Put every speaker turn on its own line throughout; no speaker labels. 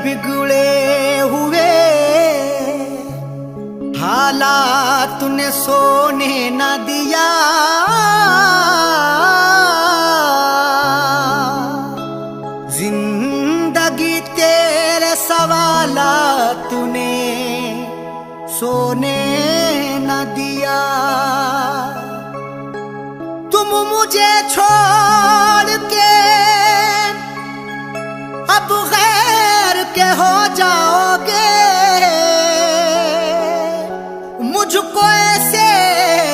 बिगड़े हुए हालात ने सोने न दिया। जिंदगी तेरे सवालात ने सोने न दिया। तुम मुझे छोड़ के अब गैर के हो जाओगे। मुझको ऐसे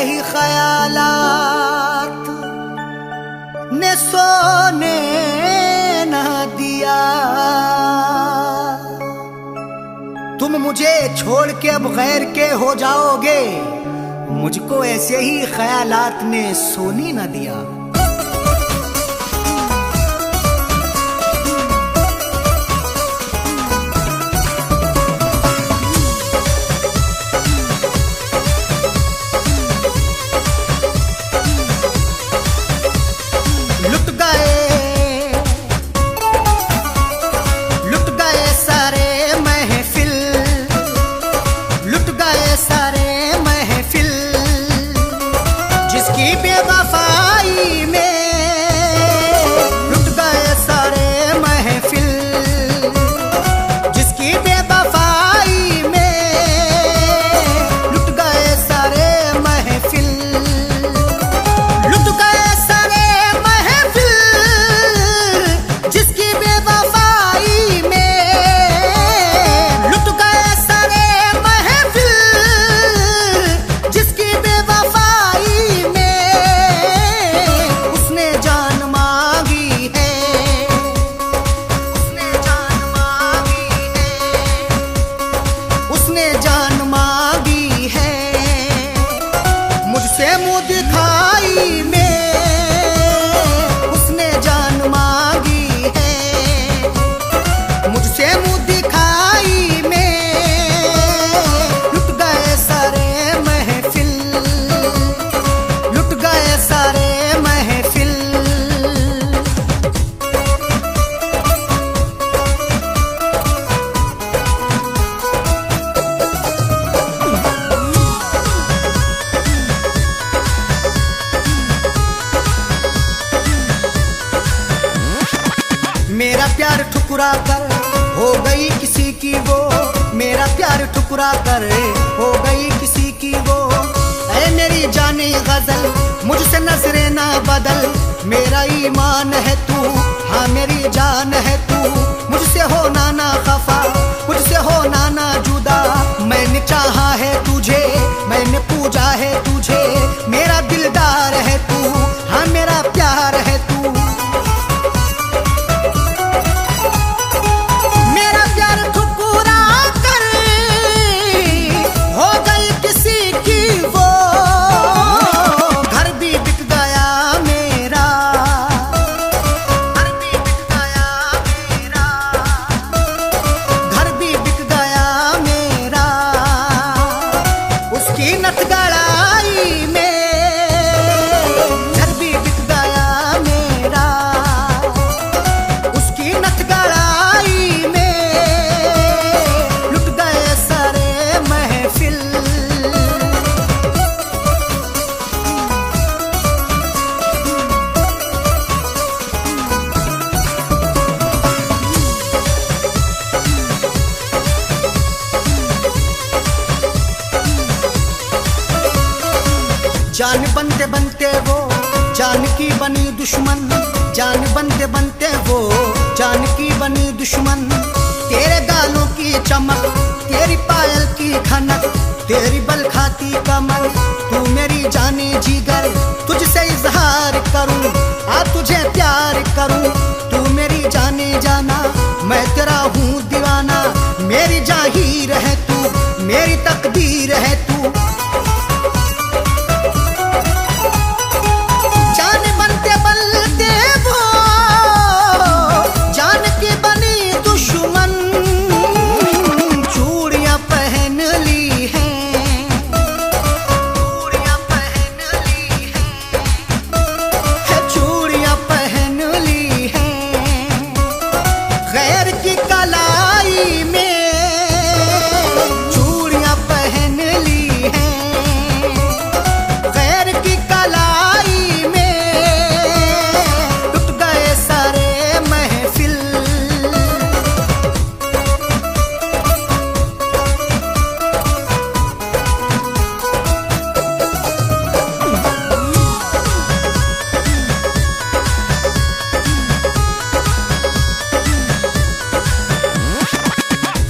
ही ख्यालात ने सोने न दिया। तुम मुझे छोड़ के अब गैर के हो जाओगे। मुझको ऐसे ही ख्यालात ने सोने न दिया। लुट गए सारे महफिल, लुट गए सारे महफिल। जिसकी बेवफाई में लुट गए सारे महफिल। जिसकी बेवफाई में लुट गए सारे महफिल। लुट गए सारे महफिल। जिसकी बेवफाई में लुट गए सारे महफिल। जिसकी बेवफाई में उसने जान मांगी है। उसने जान मांगी है। उसने जान मांगी है। मुझसे मुंह दिखाई में उसने जान मांगी है। मुझसे मुंह दिखाई में लुट गए सारे महफिल। लुट गए सारे महफिल। मेरा प्यार ठुकरा कर हो गई किसी की वो। मेरा प्यार ठुकरा कर हो गई किसी की वो। ऐ मेरी जाने गजल मुझसे नजरे ना बदल। मेरा ईमान है तू, हाँ मेरी जान है तू। मुझसे हो ना खफा, मुझसे हो ना जुदा। मैंने चाहा है तुझे, मैंने पूजा है तुझे। मेरा दिलदार है तू, हाँ मेरा प्यार है तू। मेरा प्यार ठुकरा कर हो गई किसी की वो। घर भी बिक गया मेरा। घर भी बिक गया मेरा। घर भी बिक गया मेरा। उसकी नथ गड़ाई में घर भी बिक गया मेरा। उसकी नथ गड़ाई में लुट गए सारे महफिल। जान बनते बनते वो जान की बनी दुश्मन। जान बनते बनते वो जान की बनी दुश्मन। तेरे गालों की चमक, तेरी पायल की खनक, तेरी बल खाती कमर। तू मेरी जाने जिगर, तुझसे इजहार करूं, आ तुझे प्यार करूं। तू मेरी जाने जाना, मैं तेरा हूँ दीवाना। मेरी जाहीर है तू, मेरी तकदीर है तू। जान बनते बनते वो जान की बनी दुश्मन। चूड़ियां पहन ली हैं। चूड़ियां पहन ली हैं। चूड़ियां पहन ली हैं। गैर की कलाई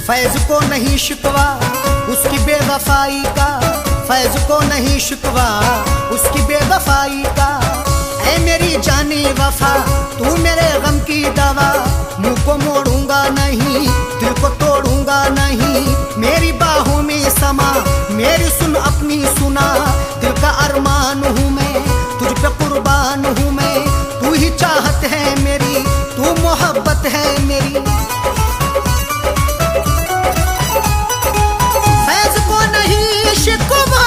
फैज को नहीं शिकवा उसकी बेवफाई का, फैज को नहीं शिकवा उसकी बेवफाई का। ऐ मेरी जानी वफा तू मेरे गम की दवा, मुंह को मोड़ूंगा नहीं दिल को तोड़ूंगा नहीं। मेरी बाहों में समा मेरी सुन अपनी सुना, दिल का अरमान हूँ मैं तुझ पे कुर्बान हूँ मैं। तू ही चाहत है मेरी तू मोहब्बत है मेरी। फैज को नहीं शिकवा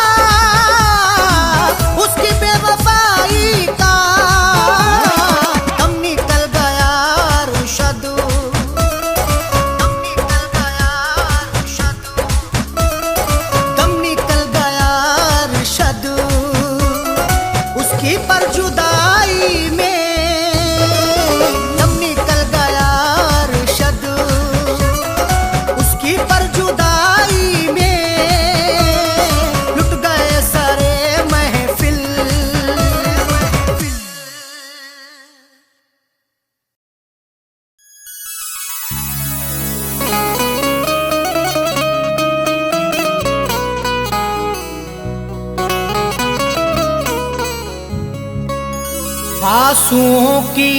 उसकी बेवफाई का, दम निकल गया रुशद, दम निकल गया रुशद, दम निकल गया रुशद उसकी पर जुदाई में, दम निकल गया रुशद उसकी पर जुदाई में। लुट गए सारे महफिल। आंसुओं की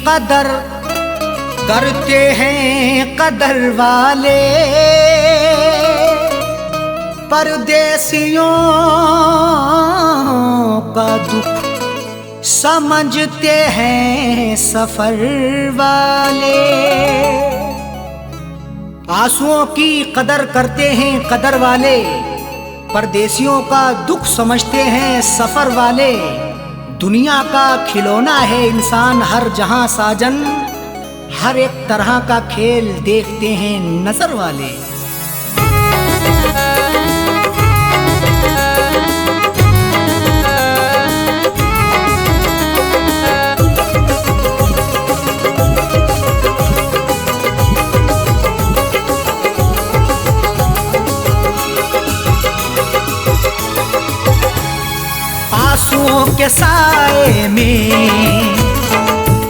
कदर करते हैं कदर वाले, परदेसियों का दुख समझते हैं सफर वाले। आंसुओं की कदर करते हैं कदर वाले, परदेसियों का दुख समझते हैं सफर वाले। दुनिया का खिलौना है इंसान हर जहां साजन, हर एक तरह का खेल देखते हैं नजर वाले। आंसुओं के साए में,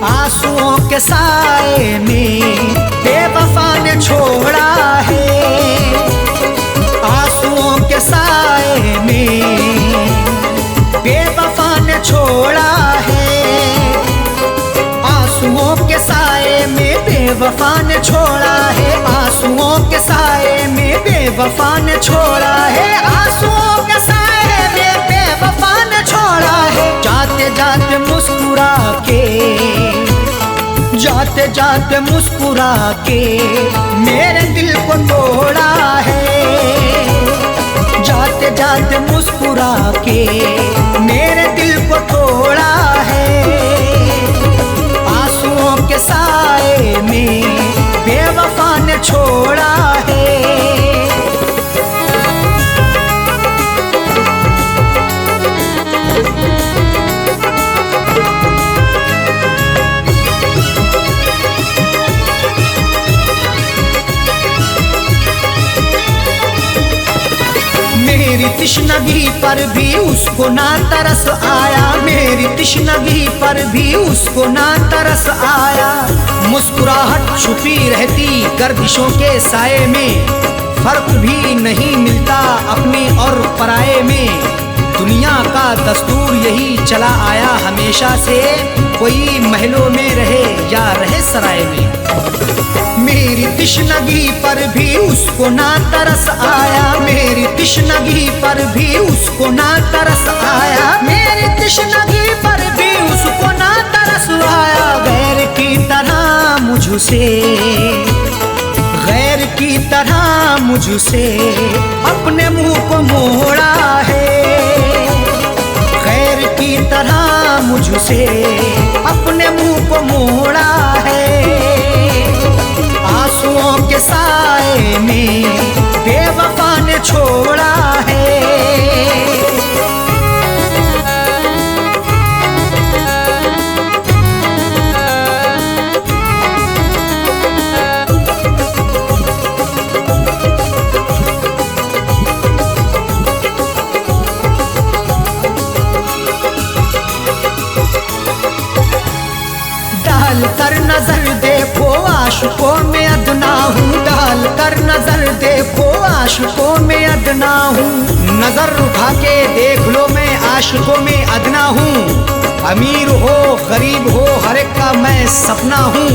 आंसुओं के साए में बेवफा ने छोड़ा है। आंसुओं के साए में बेवफा ने छोड़ा है। आंसुओं के साए में बेवफा ने छोड़ा है। आंसुओं के साए में बेवफा ने छोड़ा है। आंसुओं के साए में बेवफा ने छोड़ा है। जाते जाते मुस्कुरा के, जाते जाते मुस्कुरा के मेरे दिल को तोड़ा है। जाते जाते मुस्कुरा के मेरे दिल को तोड़ा है। आंसुओं के साए में बेवफा ने छोड़ा है। मेरी तिश्नगी पर भी उसको ना तरस आया। मेरी तिश्नगी पर भी उसको ना तरस आया। मुस्कुराहट छुपी रहती गर्दिशों के साए में, फर्क भी नहीं मिलता अपने और पराये में। दुनिया का दस्तूर यही चला आया हमेशा से, कोई महलों में रहे या रहे सराय में। मेरी तिश्नगी पर भी उसको ना तरस आया। मेरी तिश्नगी पर भी उसको ना तरस आया। मेरी तिश्नगी पर भी उसको ना तरस आया। गैर की तरह मुझसे, गैर की तरह मुझसे अपने मुंह को मोड़ा है। गैर की तरह मुझसे अपने मुंह को मोड़ा है। आंसुओं के साए में बेवफा ने छोड़ा है। डाल कर नजर देखो आशिकों में अदना हूँ, डाल कर नजर देखो आशिकों में अदना हूँ। नजर उठा के देख लो मैं आशिकों में अदना हूँ। अमीर हो गरीब हो हर एक का मैं सपना हूँ।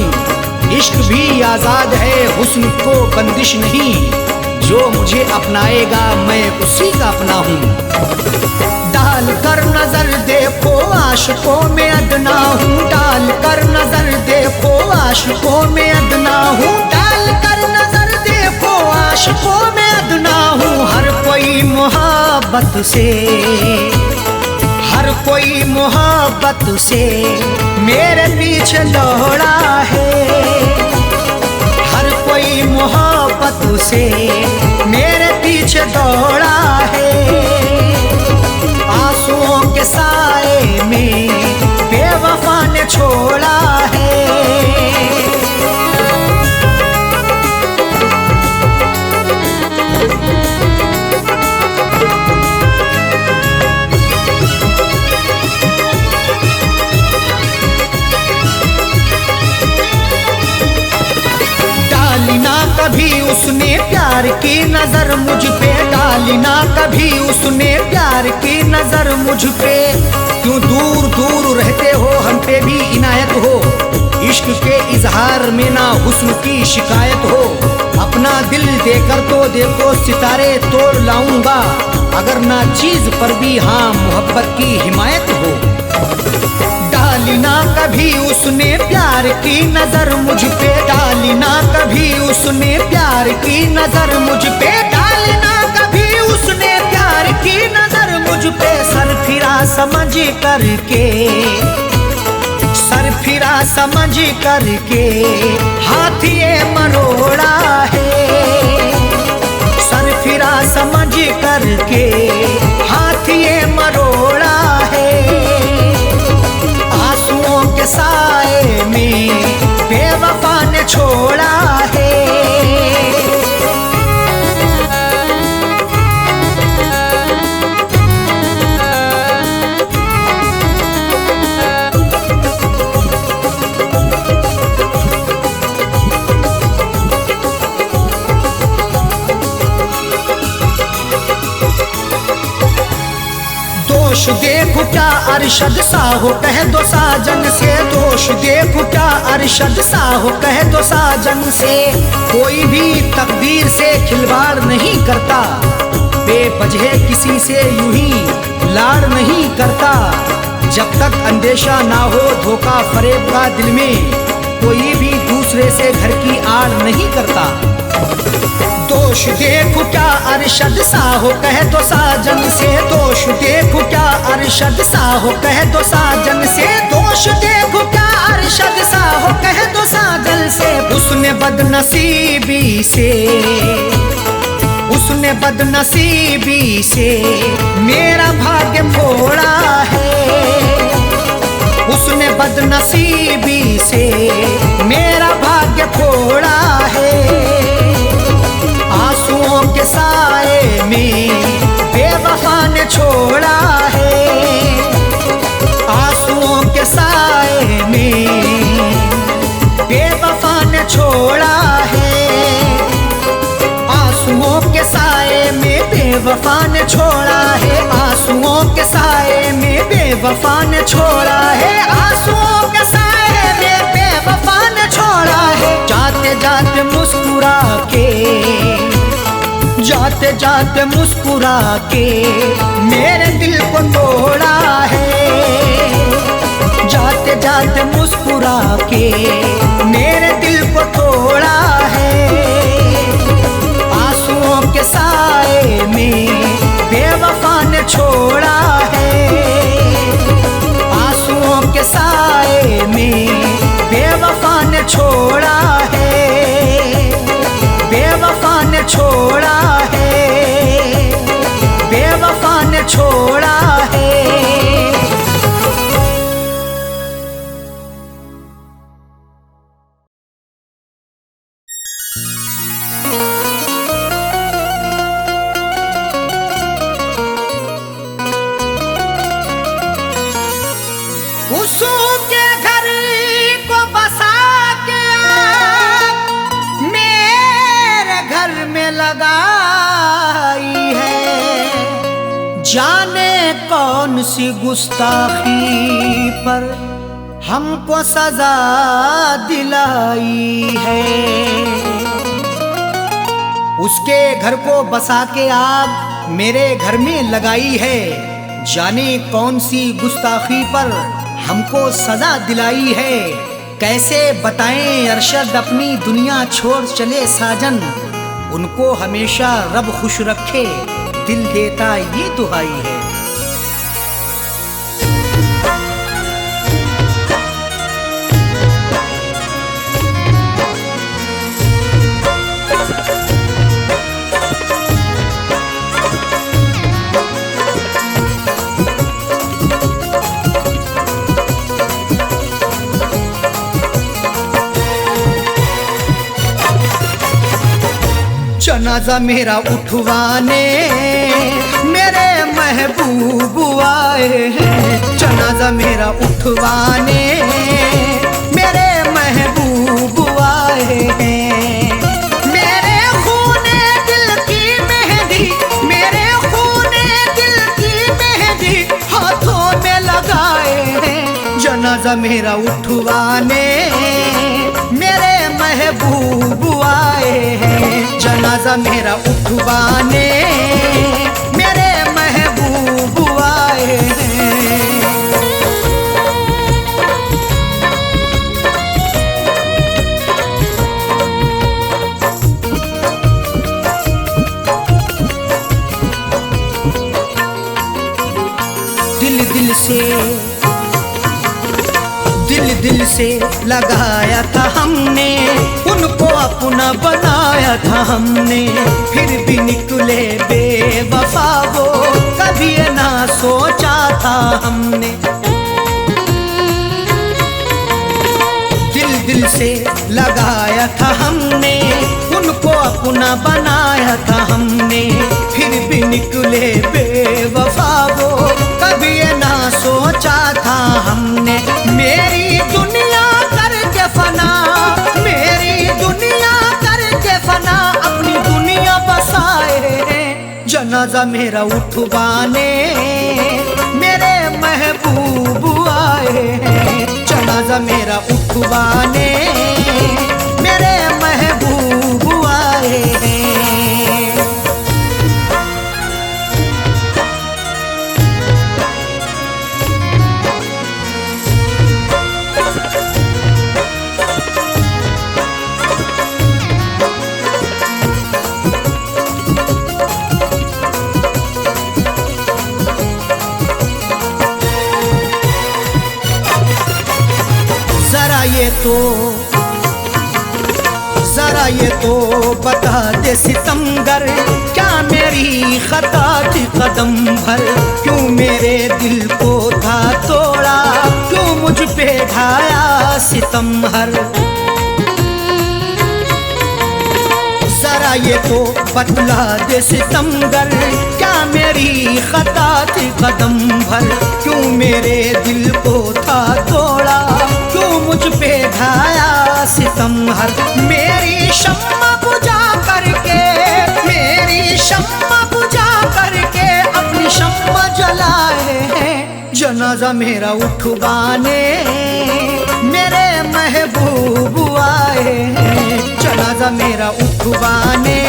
इश्क भी आजाद है हुस्न को बंदिश नहीं, जो मुझे अपनाएगा मैं उसी का अपना हूँ। डाल कर नजर देखो आशिकों में अदना हूँ, डाल कर नजर देखो आशिकों में अदना हूँ, डाल कर नजर देखो आशिकों में अदना हूँ। हर कोई मोहब्बत से, हर कोई मोहब्बत से मेरे पीछे दौड़ा है, हर कोई मोहब्बत से मेरे पीछे दौड़ा है। आंसुओं के साए में बेवफा ने छोड़ा है। डाली ना कभी उसने प्यार की नजर मुझ पे, डाली ना कभी उसने प्यार की नजर मुझ पे। क्यों दूर दूर रहते हो हम पे भी इनायत हो, इश्क के इजहार में ना हुस्न की शिकायत हो। अपना दिल देकर तो देखो सितारे तोड़ लाऊंगा, अगर ना चीज पर भी हाँ मोहब्बत की हिमायत हो। डाली ना कभी उसने प्यार की नजर मुझ पे, डाली ना कभी उसने प्यार की नजर मुझ पे, डाली ना कभी उसने प्यार की नजर मुझ पे। सर फिरा समझ करके, सर फिरा समझ करके हाथ ये मरोड़ा है, सर फिरा समझ करके हाथ ये मरोड़ा है। आंसुओं के साए में बेवफा ने छोड़ा है। दोष देखो क्या अरशद सा हो कह दो साजन से, दोष देखो क्या अरशद सा हो कह दो साजन से। कोई भी तकदीर से खिलवाड़ नहीं करता, बेवजह किसी से यूं ही लाड़ नहीं करता। जब तक अंदेशा ना हो धोखा फरेब का दिल में, कोई भी दूसरे से घर की आड़ नहीं करता। दोष देखो क्या अरशद सा हो कह दो साजन से, दोष देखो क्या अरशद सा हो कह दो साजन से, दोष देखो क्या अरशद सा हो कह दो साजन से। उसने बदनसीबी से, उसने बदनसीबी से मेरा भाग्य फोड़ा है, उसने बदनसीबी से मेरा भाग्य फोड़ा है। आंसुओं के साए में बेवफा ने छोड़ा है, आंसुओं के साए में बेवफा ने छोड़ा है। आंसुओं के साए में बेवफा ने छोड़ा है, आंसुओं के साए में बेवफा ने छोड़ा है, आंसुओं के साए में बेवफा ने छोड़ा है। जाते जाते मुस्कुरा के, जाते जाते मुस्कुरा के मेरे दिल को तोड़ा है, जाते जाते मुस्कुरा के मेरे दिल को तोड़ा है। आंसुओं के साए में बेवफा ने छोड़ा है, आंसुओं के साए में बेवफा ने छोड़ा है, बेवफा ने छोड़ा है, बेवफा ने छोड़ा है। उसके घर को बसा के कौन सी गुस्ताखी पर हमको सजा दिलाई है। उसके घर को बसा के आग मेरे घर में लगाई है। जाने कौन सी गुस्ताखी पर हमको सजा दिलाई है। कैसे बताएं अरशद अपनी दुनिया छोड़ चले साजन, उनको हमेशा रब खुश रखे दिल देता ये दुआई है। जनाजा मेरा उठवाने मेरे महबूब आए हैं। जनाजा मेरा उठवाने मेरे महबूब आए हैं। मेरे खूने दिल की मेहंदी, मेरे खूने दिल की मेहंदी हाथों में लगाए हैं। जनाजा मेरा उठवाने मेरे महबूब आए हैं। जनाजा मेरा उठवाने मेरे महबूब आए हैं। दिल से लगाया था हमने, उनको अपना बनाया था हमने। फिर भी निकले बेवफा वो, कभी ना सोचा था हमने। दिल से लगाया था हमने, उनको अपना बनाया था हमने। फिर भी निकले बेवफा वो, कभी ना सोचा था हमने। मेरी दुनिया करके फना, मेरी दुनिया करके फना, अपनी दुनिया बसाए हैं। जनाजा मेरा उठवाने मेरे महबूब आए हैं। जनाजा मेरा उठवाने मेरे महबूब आए हैं। जरा ये तो बता दे सितमगर, क्या मेरी खता थी कदम भर। क्यों मेरे दिल को था तोड़ा, क्यों मुझ पे ढाया सितम हर। जरा ये तो बतला दे सितमगर, क्या मेरी खता थी कदम भर। क्यों मेरे दिल को था तोड़ा, क्यों मुझ पे ढाया सितम हर। मेरी शम्मा बुझा करके, मेरी शम्मा बुझा करके अपनी शम्मा जलाए हैं। जनाजा मेरा उठवाने मेरे महबूब आए हैं। जनाजा मेरा उठवाने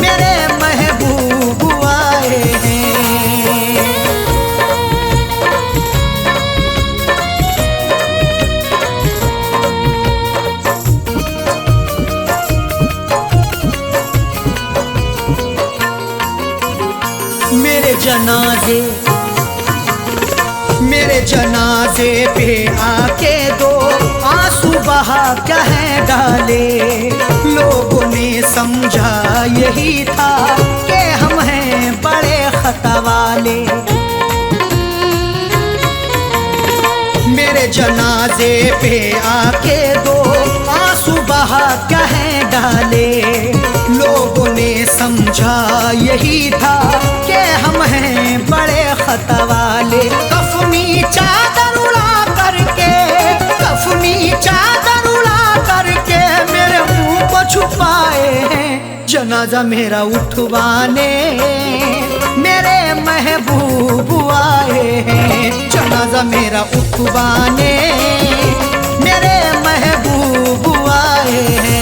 मेरे महबूब आए हैं। मेरे जनाजे पे आके दो आंसू बहा कह डाले। लोगों ने समझा यही था कि हम हैं बड़े खता वाले। मेरे जनाजे पे आके दो आंसू बहा कह डाले। लोगों ने समझा यही था कि हम हैं बड़े खता वाले। कफनी चादर उड़ा करके, कफनी चादर उड़ा करके मेरे मुंह को छुपाए हैं। जनाजा मेरा उठवाने मेरे महबूब आए हैं। जनाजा मेरा उठवाने मेरे महबूब आए हैं।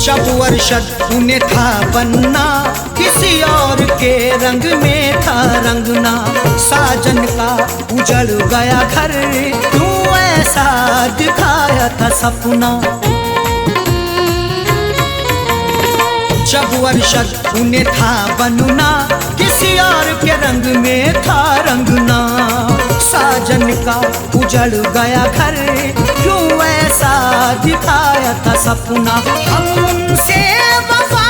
जब अरशद उन्हें था बनना, किसी और के रंग में था रंगना। साजन का उजड़ गया घर, क्यों ऐसा दिखाया था सपना। जब अरशद उन्हें था बनना, किसी और के रंग में था रंगना। साजन का उजड़ गया घर, क्यों ऐसा दिखाया था सपना। हम उनसे वफा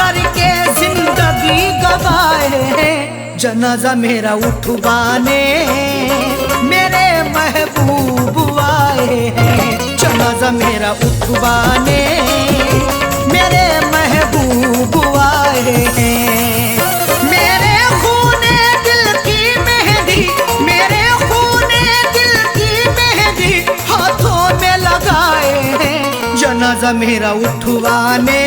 करके जिंदगी गवाए हैं। जनाजा मेरा उठवाने मेरे महबूब आए हैं। जनाजा मेरा उठवाने मेरे महबूब आए हैं। मेरे खूने दिल की मेहंदी, मेरे खूने दिल की मेहंदी हाथों में लगाए हैं। जनाजा मेरा उठवाने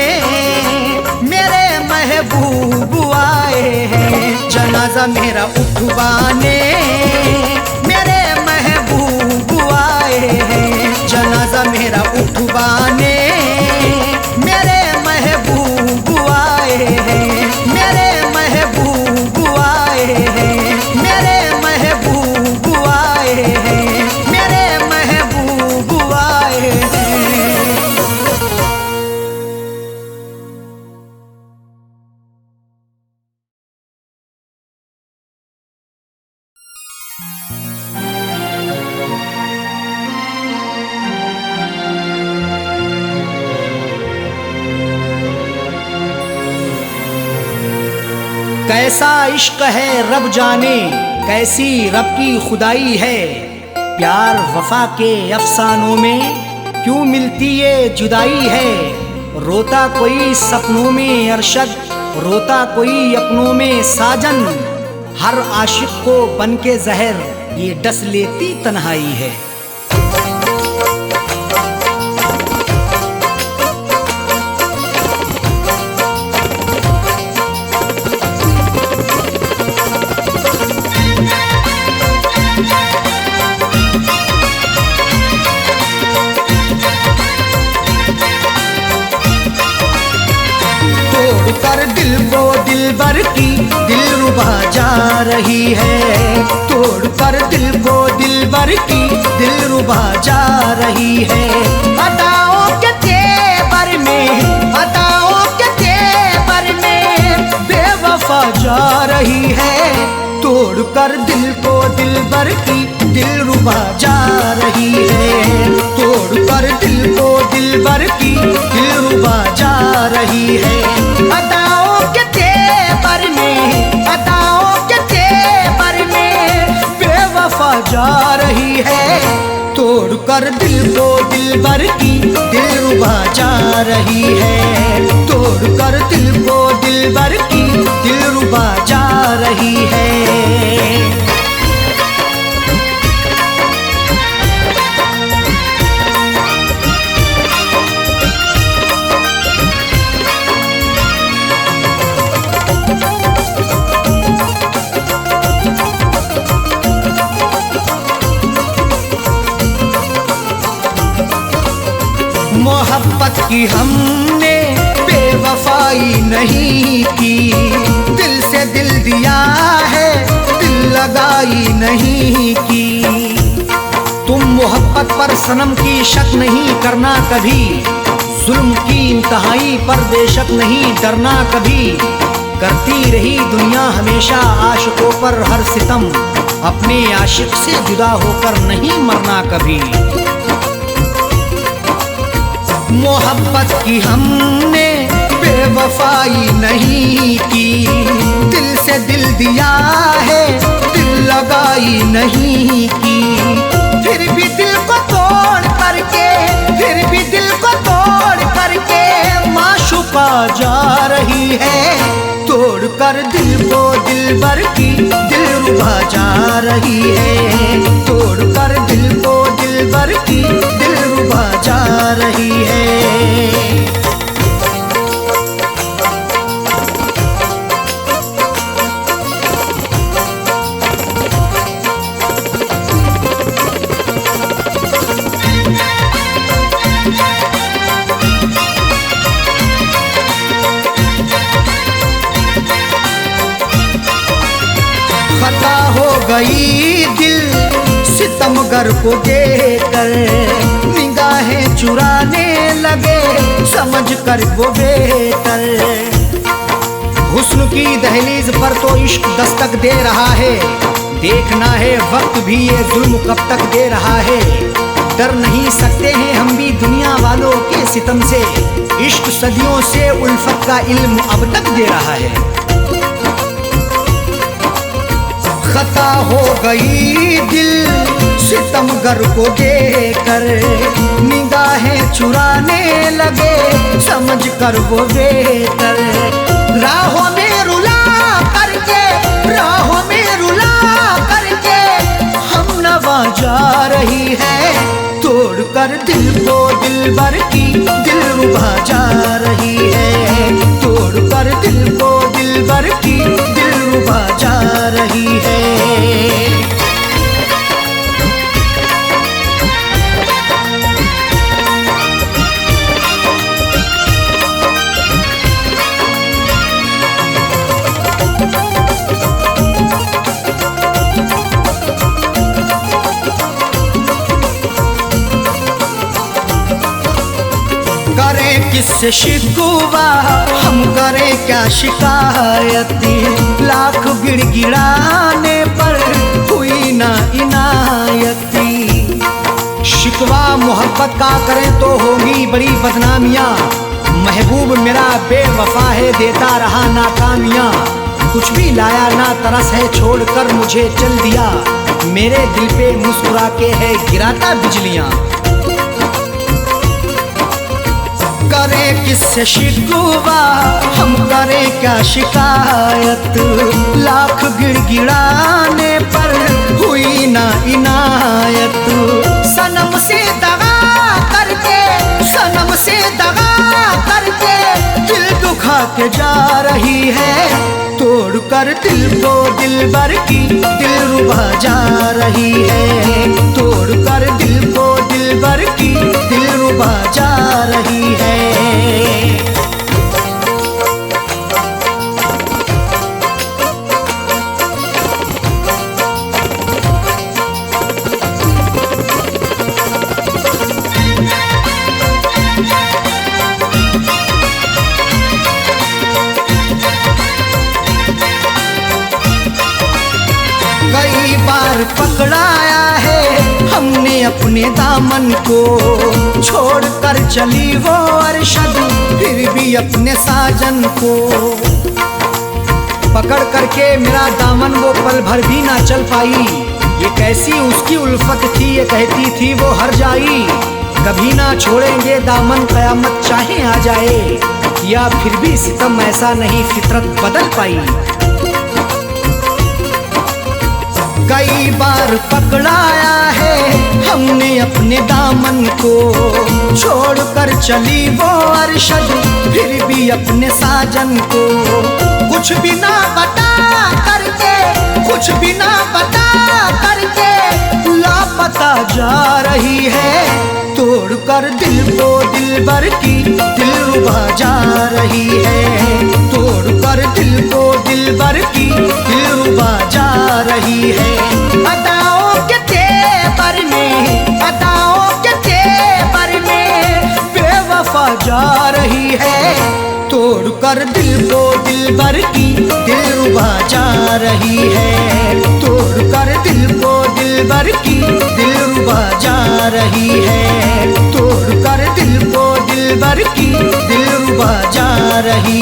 मेरे महबूब आए हैं। जनाजा मेरा उठवाने मेरे महबूब आए हैं। जनाजा मेरा उठवाने मेरे महबूब आए हैं। मेरे महबूब आए हैं। मेरे महबूब आए हैं। मेरे महबूब आए हैं। कैसा इश्क है रब जाने, कैसी रब की खुदाई है। प्यार वफा के अफसानों में क्यों मिलती ये जुदाई है। रोता कोई सपनों में अरशद, रोता कोई अपनों में साजन। हर आशिक को बन के जहर ये डस लेती तन्हाई है। कर दिल को दिलबर की दिलरुबा जा रही है। तोड़ कर दिल को दिलबर की दिलरुबा जा रही है। अदाओं के तेवर में, अदाओं के तेवर में बेवफा जा रही है। तोड़ कर दिल को दिलबर की दिलरुबा जा रही है। तोड़ कर दिल को दिलबर की दिलरुबा जा रही है। अदाओं के तेवर में, अदाओं के तेवर में बेवफा जा रही है। तोड़ कर दिल को दिलबर की दिलरुबा जा रही है। तोड़ कर दिल को दिलबर की दिलरुबा जा रही है। मोहब्बत की हमने बेवफाई नहीं की। दिल से दिल दिया है, दिल लगाई नहीं की। तुम मोहब्बत पर सनम की शक नहीं करना कभी। जुल्म की इंतहाई पर बेशक नहीं डरना कभी। करती रही दुनिया हमेशा आशिकों पर हर सितम। अपने आशिक से जुदा होकर नहीं मरना कभी। मोहब्बत की हमने बेवफाई नहीं की, दिल से दिल दिया है, दिल लगाई नहीं की। फिर भी दिल को तोड़ करके, फिर भी दिल को तोड़ करके माशूका जा रही है। तोड़ कर दिल को दिलबर की दिलरुबा जा रही है। तोड़ कर दिल को दिलबर की दिलरुबा जा रही है। खता हो गई दिल सितमगर को देखकर, निगाहें चुराने लगे समझ कर वो बेहतर। हुस्न की दहलीज पर तो इश्क दस्तक दे रहा है, देखना है वक्त भी ये जुल्म कब तक दे रहा है। डर नहीं सकते हैं हम भी दुनिया वालों के सितम से, इश्क सदियों से उल्फत का इल्म अब तक दे रहा है। खता हो गई दिल सितमगर को देखकर, निगाहें चुराने लगे समझ कर वो बेहतर। राहों में रुला करके, राहों में रुला करके हम नवा जा रही है। तोड़ कर दिल को दिलबर की दिलरुबा जा रही है। तोड़ कर दिल को दिलबर की दिलरुबा जा रही है। करें किससे शिकवा, हम करें क्या शिकायती। लाख गिड़गिड़ाने पर हुई ना इनायती। शिकवा मोहब्बत का करें तो होगी बड़ी बदनामियाँ। महबूब मेरा बेवफा है, देता रहा नाकामियाँ। कुछ भी लाया ना तरस है, छोड़कर मुझे चल दिया। मेरे दिल पे मुस्कुरा के है गिराता बिजलियाँ। करें किससे शिकवा, हम करें क्या शिकायत। लाख गिड़गिड़ाने पर हुई ना इनायत। सनम से दगा करके, सनम से दगा करके दिल दुखा के जा रही है। तोड़ कर दिल को दिलबर की दिलरुबा जा रही है। तोड़ कर दिल को दिलबर की दिलरुबा जा रही है। कई बार पकड़ाया है हमने अपने दामन को, छोड़ कर चली वो अरशद फिर भी अपने साजन को। पकड़ करके मेरा दामन वो पल भर भी ना चल पाई। ये कैसी उसकी उल्फत थी, ये कहती थी वो हर जाई। कभी ना छोड़ेंगे दामन कयामत चाहे आ जाए, या फिर भी सितम ऐसा नहीं फितरत बदल पाई। कई बार पकड़ाया है हमने अपने दामन को, छोड़ कर चली वो अरशद फिर भी अपने साजन को। कुछ भी ना बता करके, कुछ भी ना बता करके लापता जा रही है। तोड़ कर दिल को दिलबर की दिलरुबा जा रही है। तोड़ कर दिल को दिलबर की दिलरुबा जा रही है। अदाओं के तेवर में, अदाओं के तेवर में बेवफा जा रही है। तोड़ कर दिल को दिलबर की दिलरुबा जा रही है। तोड़ कर दिल को दिलबर की दिलरुबा जा रही है। तोड़ कर दिल को दिलबर की दिलरुबा जा रही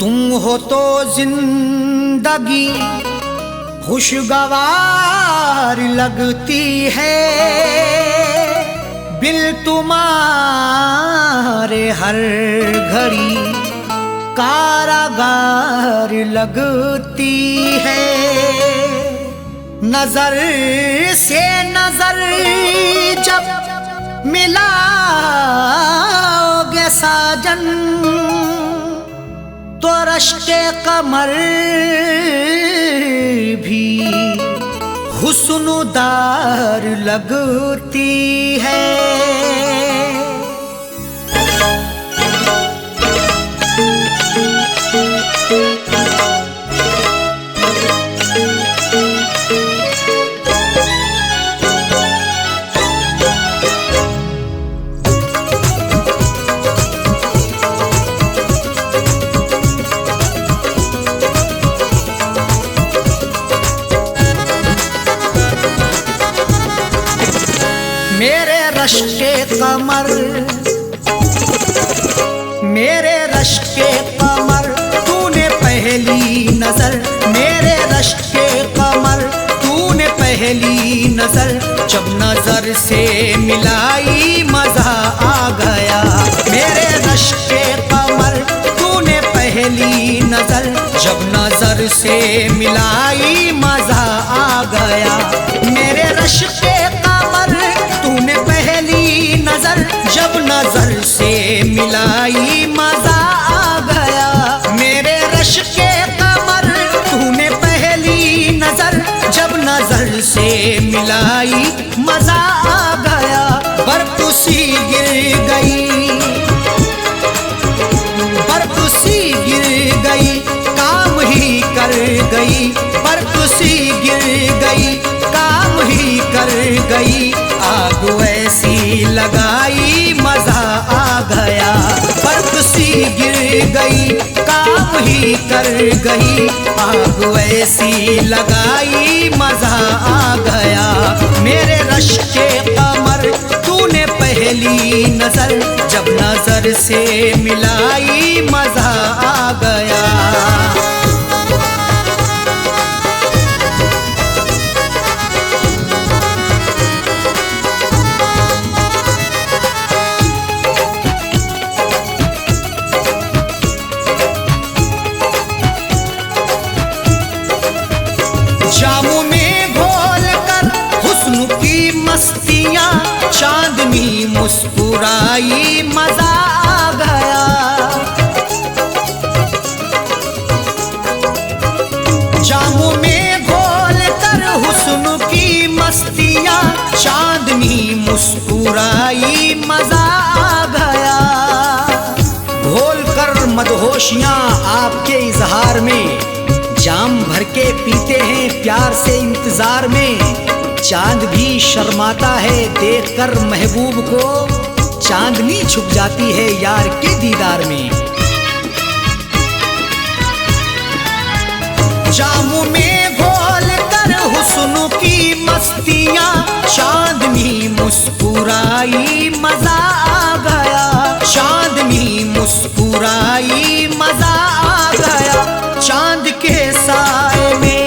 तुम हो तो जिंदगी खुशगवार लगती है, बिल तुम्हारे हर घड़ी कारागार लगती है। नजर से नजर जब मिलाओगे साजन, तो रश्के कमर भी हुस्नुदार लगती है। मेरे रश्के कमर, मेरे रश्के कमर, तूने पहली नजर, मेरे रश्के कमर, तूने पहली नजर, जब नजर से मिलाई मजा आ गया। मेरे रश्के कमर, तूने पहली नजर, जब नजर से मिलाई मजा आ गया। मेरे रश्के कमर, तूने पहली नजर, जब नजर से मिलाई मजा आ गया। मेरे रश्के कमर, तूने पहली नजर, जब नजर से मिलाई मजा आ गया। बर्फ सी गिर गई, बर्फ सी गिर गई, काम ही कर गई, बर्फ सी गिर गई, काम ही कर गई। आग ऐसी लगाई मजा आ गया, बर्फ सी गिर गई, काम ही कर गई। आग ऐसी लगाई मजा आ गया। मेरे रश्के कमर, तूने पहली नजर, जब नजर से मिलाई मजा आ गया। जामों में घोल कर हुस्न की मस्तियां, चांदनी मुस्कुराई मजा आ गया। जामों में घोल कर हुस्न की मस्तियां, चांदनी मुस्कुराई मजा आ गया। घोल कर मदहोशियां आपके इजहार में, जाम भर के पीते हैं प्यार से इंतजार में। चांद भी शर्माता है देखकर महबूब को, चांदनी छुप जाती है यार के दीदार में। जामों में घोल कर हुस्न की मस्तियां, चांदनी मुस्कुराई मजा आ गया। चांदनी मुस्कुराई मजा आ गया। चांद के साए में,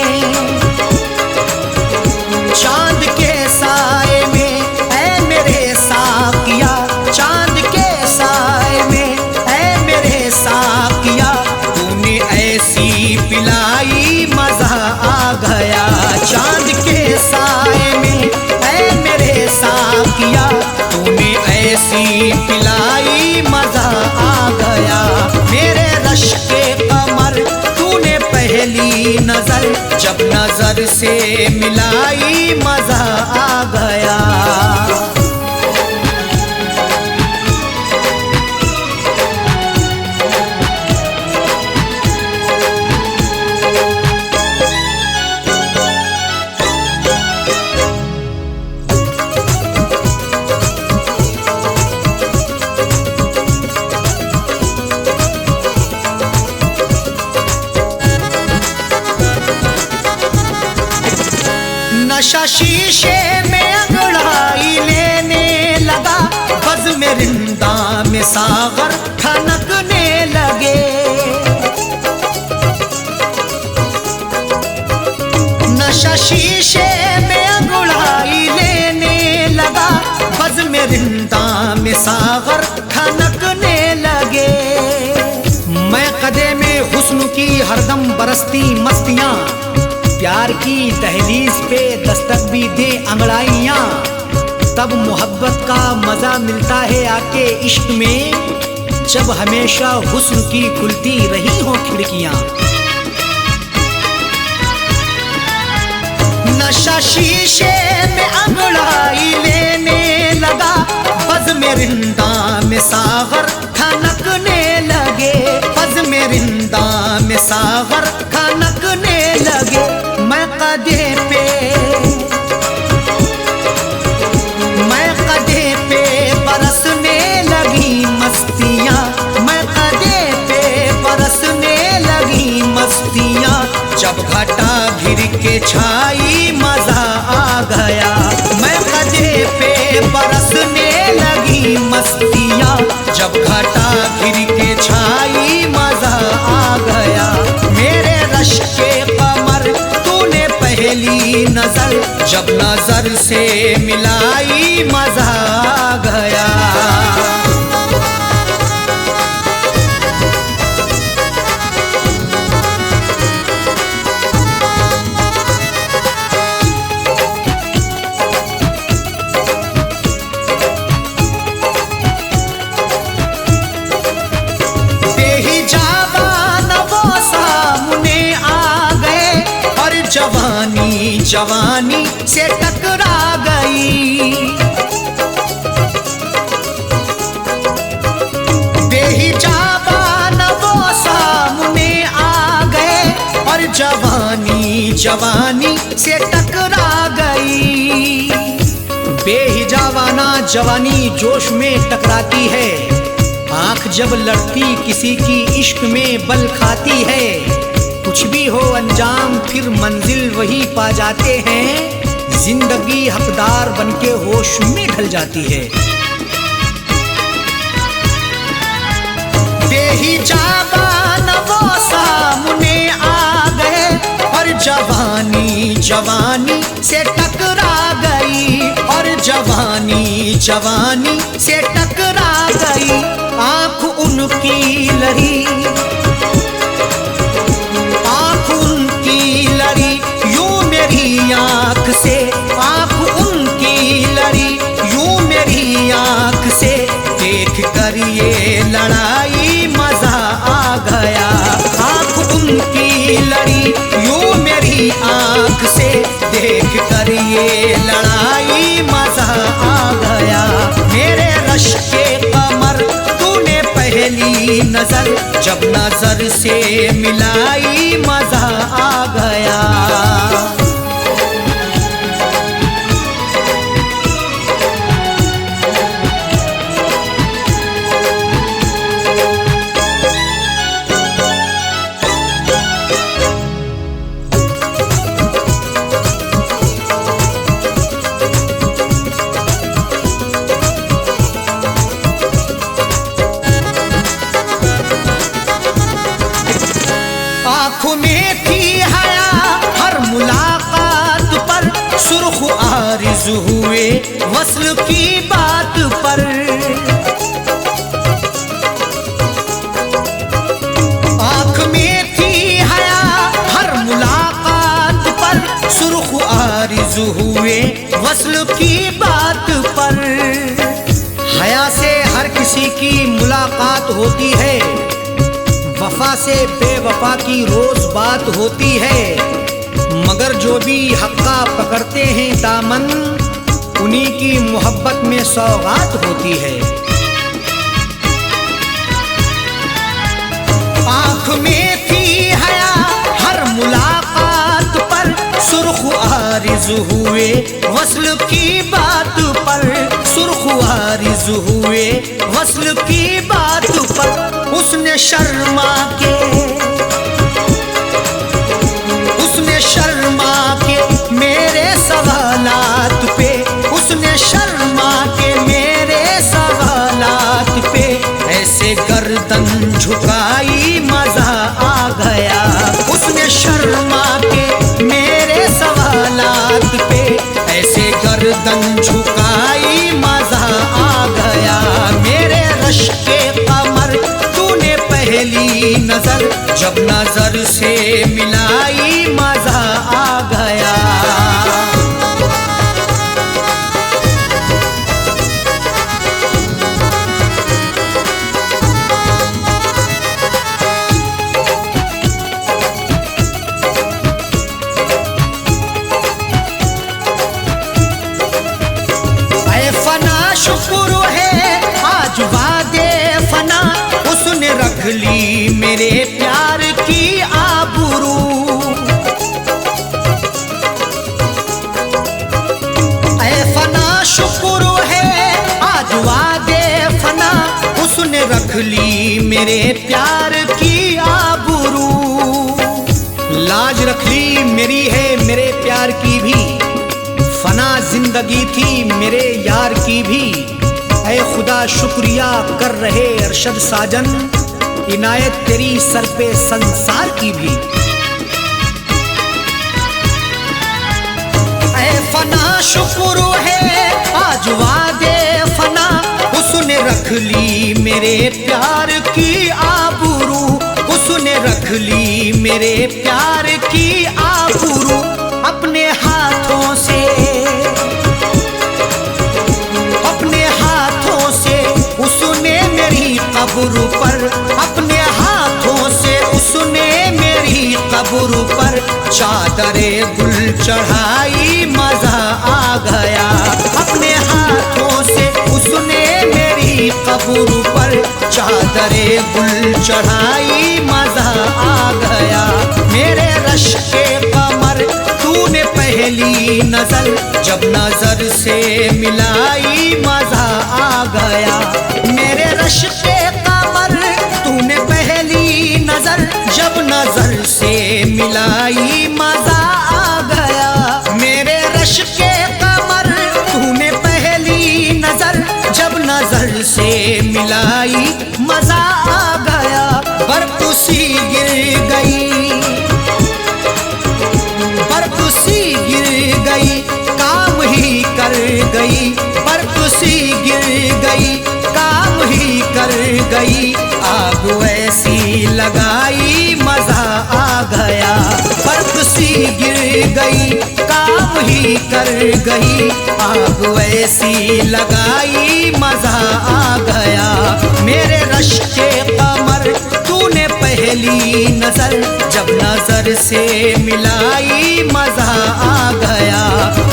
चांद के साए में, ऐ मेरे साकिया, चांद के साए में, ऐ मेरे साकिया, तूने ऐसी पिलाई मजा आ गया। चांद के साए में, ऐ मेरे साकिया, तूने ऐसी पिलाई मजा आ गया। मेरे रश्के कमर, पहली नजर, जब नजर से मिलाई मजा आ गया। नशा शीशे में अंगड़ाई लेने लगा, बज़्म में रिंदा में सागर ठनकने लगे। शीशे में अंगड़ाई लेने लगा, बज़ में रिंदा में सागर खनकने लगे। मैं कदे में हुस्न की हरदम बरसती मस्तियां, प्यार की दहलीज पे दस्तक भी दे अंगड़ाइयां, तब मोहब्बत का मजा मिलता है आके इश्क में, जब हमेशा हुस्न की खुलती रही हो खिड़कियां। नशा शीशे में अंगड़ाई लेने लगा, बज़ में रिंदा में सागर खनकने लगे, बज़ में रिंदा में सागर खनकने लगे। मैं कदे पे बरसने लगी मस्तियाँ, मैं कदे पे बरसने लगी मस्तियाँ, जब घटा घिर के छाई मजा आ गया। मैं कदे पे बरसने लगी मस्तियाँ, जब घटा घिर के छाई मजा आ गया। मेरे रश के कमर तूने पहली नजर, जब नजर से मिलाई मजा आ गया। जवानी जवानी से टकरा गई, बेहिजाबान वो सामने आ गए, और जवानी जवानी से टकरा गई। बेहिजाबाना जवानी जोश में टकराती है, आंख जब लड़ती किसी की इश्क में बल खाती है। कुछ भी हो अंजाम फिर मंजिल वही पा जाते हैं, जिंदगी हकदार बनके होश में ढल जाती है। बेहिजाबान वो सामने आ गए, और जवानी जवानी से टकरा गई, और जवानी जवानी से टकरा गई। आंख उनकी लड़ी, यूं मेरी आंख से, आंख उनकी लड़ी यूं मेरी आंख से, देख कर ये लड़ाई मजा आ गया। आंख उनकी लड़ी यूं मेरी आंख से, देख कर ये लड़ाई मजा आ गया। मेरे रश के कमर तूने पहली नजर, जब नजर से मिलाई मजा आ गया। आँखों में थी हया हर मुलाकात पर, सुर्ख आरिज़ हुए वस्ल की बात पर। आँख में थी हया हर मुलाकात पर, सुर्ख आरिज़ हुए वस्ल की बात पर। हया से हर किसी की मुलाकात होती है, वफा से बेवफा की रोज बात होती है, मगर जो भी हक्का पकड़ते हैं दामन, उन्हीं की मोहब्बत में सौगात होती है। आँख में थी हया हर मुलाकात पर, सुर्ख आरिज़ हुए वस्ल की बात पर, सुर्ख आरिज़ हुए वस्ल की बात पर। उसने शर्मा के, उसने शर्मा के मेरे सवालात पे, उसने शर्मा के मेरे सवालात पे, ऐसे गर्दन झुकाई मजा आ गया। उसने शर्मा के मेरे सवाल पहली नजर जब नजर से मिलाई मजा आ गया। शुक्र है आज वादे फना उसने रख ली मेरे प्यार की आबरू। ऐ फना शुक्र है आज वादे फना उसने रख ली मेरे प्यार की आबरू। लाज रख ली मेरी है मेरे प्यार की भी, फना जिंदगी थी मेरे यार की भी। ऐ खुदा शुक्रिया कर रहे अरशद साजन, इनायत तेरी सर पे संसार की भी। ऐ फना शुक्र है आज वादे फना उसने रख ली मेरे प्यार की आबरू। उसने रख ली मेरे प्यार की आबरू। अपने हाथों से उसने मेरी कब्र पर, अपने हाथों से उसने मेरी कब्र पर चादरे गुल चढ़ाई मजा आ गया। अपने हाथों से उसने मेरी कब्र पर चादरे गुल चढ़ाई मजा आ गया। मेरे रश के कमर तूने पहली नजर जब नजर से मिलाई मजा आ गया। मेरे रश के कमर तूने पहली नजर जब नजर से मिलाई मजा आ गया। मेरे रश के कमर तूने पहली नजर जब नजर से मिलाई मजा आ गया। बर्फ सी गिर गई, बर्फ सी गिर गई काम ही कर गई। बर्फ सी गिर गई काम ही कर गई। आग ऐसी लगाई मजा आ गया। बर्फ सी गिर गई काम ही कर गई। आग ऐसी लगाई मजा आ गया। मेरे रश के कमर तूने पहली नजर जब नजर से मिलाई मजा आ गया।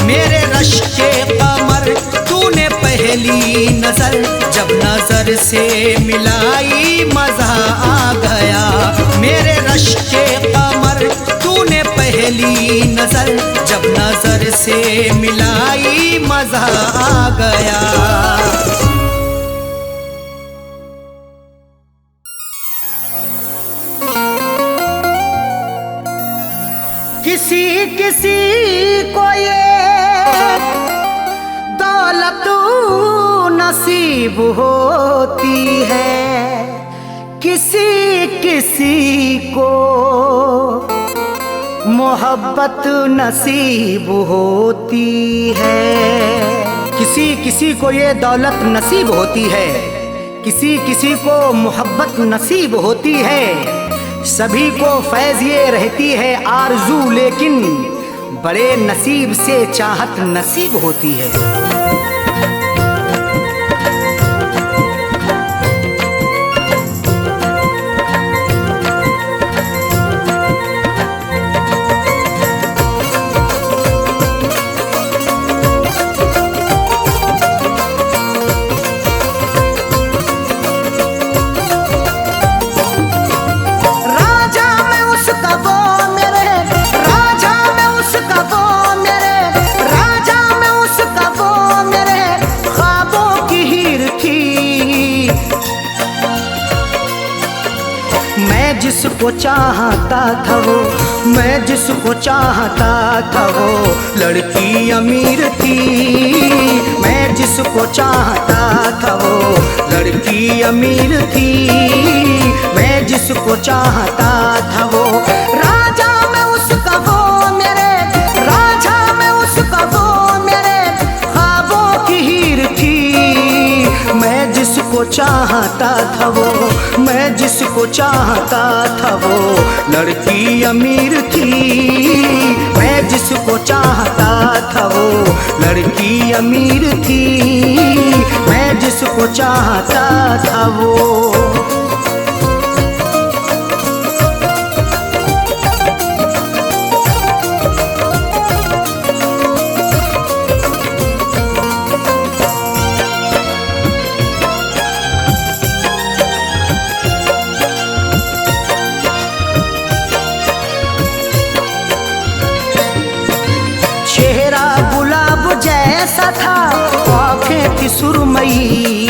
मेरे रश के कमर तूने पहली नजर जब नजर से मिलाई मजा आ गया। मेरे रश के कमर तूने पहली नजर जब नजर से मिलाई मजा आ गया। किसी किसी को ये दौलत नसीब होती है, किसी किसी को मोहब्बत नसीब होती है। किसी किसी को ये दौलत नसीब होती है, किसी किसी को मोहब्बत नसीब होती है। सभी को फैज़ ये रहती है आरज़ू, लेकिन बड़े नसीब से चाहत नसीब होती है। जिसको चाहता था वो, मैं जिसको चाहता था वो लड़की अमीर थी। मैं जिसको चाहता था वो लड़की अमीर थी। मैं जिसको चाहता था वो राजा में उसका वो मेरे, राजा में उसका वो मेरे ख्वाबों की हीर थी। मैं जिसको चाहता था वो, मैं जिसको चाहता था वो लड़की अमीर थी। मैं जिसको चाहता था वो लड़की अमीर थी। मैं जिसको चाहता था वो। चेहरा गुलाब जैसा था, आँखें थी सुरमई,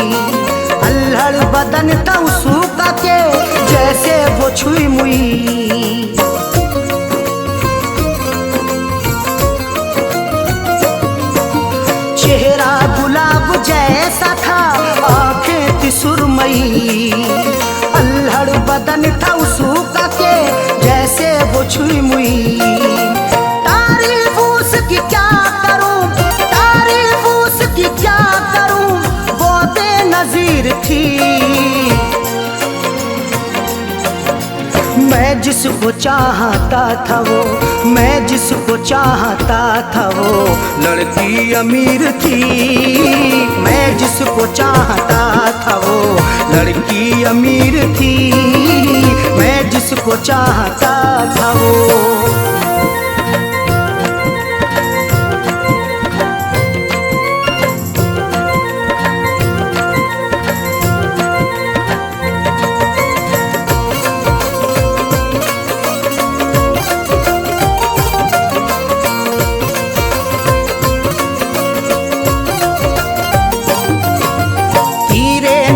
अल्हड़ बदन था उसका के जैसे वो छुई मुई। चेहरा गुलाब जैसा था, आँखें थी सुरमई, अल्हड़ बदन था उसका के जैसे वो छुई मुई। तारीफ उसकी क्या करूं, तारीफ उसकी क्या करूं, वो बेनज़ीर थी। मैं जिसको चाहता था वो, मैं जिसको चाहता था वो लड़की अमीर थी। मैं जिसको चाहता था वो लड़की अमीर थी। मैं जिसको चाहता था वो।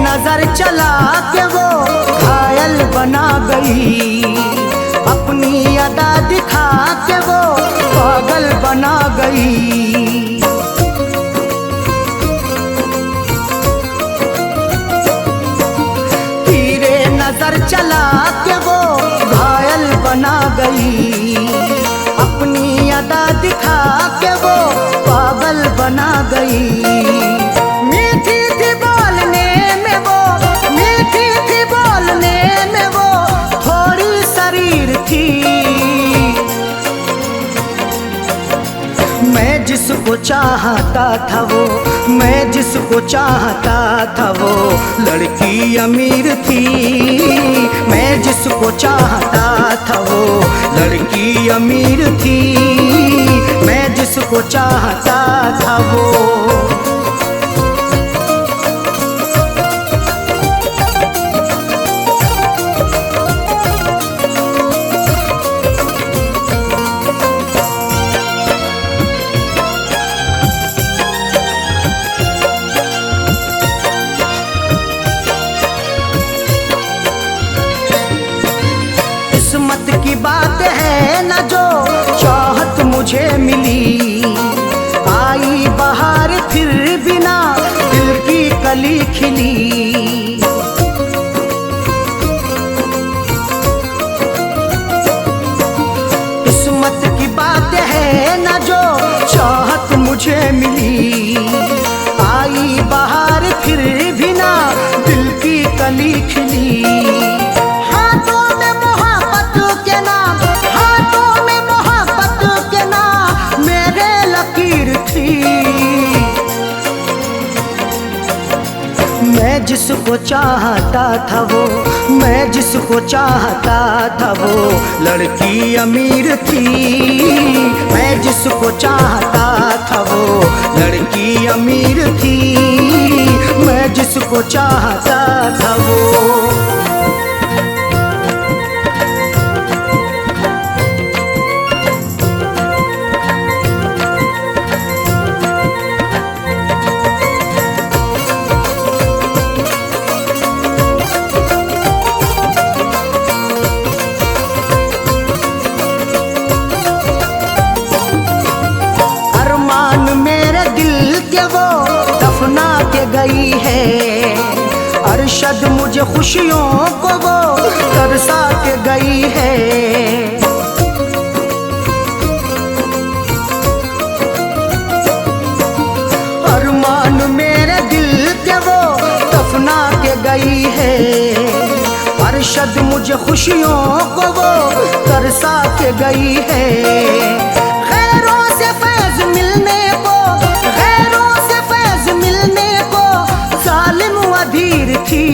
नजर चला के वो घायल बना गई, अपनी अदा दिखा के वो पागल बना गई। तीरे नजर चला के वो घायल बना गई, अपनी अदा दिखा के वो पागल बना गई। मैं जिसको चाहता था वो, मैं जिसको चाहता था वो लड़की अमीर थी। मैं जिसको चाहता था वो लड़की अमीर थी। मैं जिसको चाहता था वो। किस्मत की बात है न जो चाहत मुझे मिली, आई बहार फिर बिना दिल की कली खिली। किस्मत की बात है न जो चाहत मुझे मिली, आई बहार फिर बिना दिल की कली खिली। मैं जिसको चाहता था वो, मैं जिसको चाहता था वो लड़की अमीर थी। मैं जिसको चाहता था वो लड़की अमीर थी। मैं जिसको चाहता था वो। गई है अरशद मुझे खुशियों को वो तरसा के गई है। अरमान मेरे दिल के वो दफना के बाशद मुझे खुशियों को वो तरसा के गई है। गैरों से फैज मिलने को, गैरों से फैज मिलने को जालिम अधीर थी।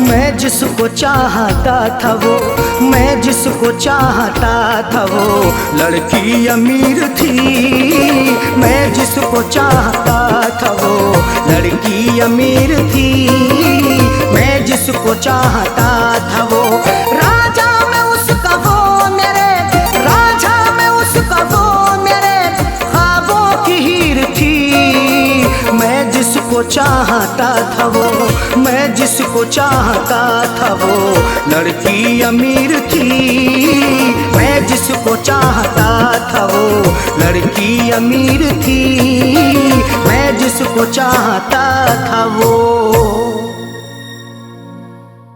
मैं जिसको चाहता था वो, मैं जिसको चाहता था वो लड़की अमीर थी। मैं जिसको चाहता था वो लड़की अमीर थी। मैं जिसको चाहता था वो राजा में उसका वो मेरे, राजा में उसका वो मेरे ख्वाबों की हीर थी। मैं जिसको चाहता था वो, मैं जिसको चाहता था वो लड़की अमीर थी। मैं जिसको चाहता था वो लड़की अमीर थी। मैं जिसको चाहता था वो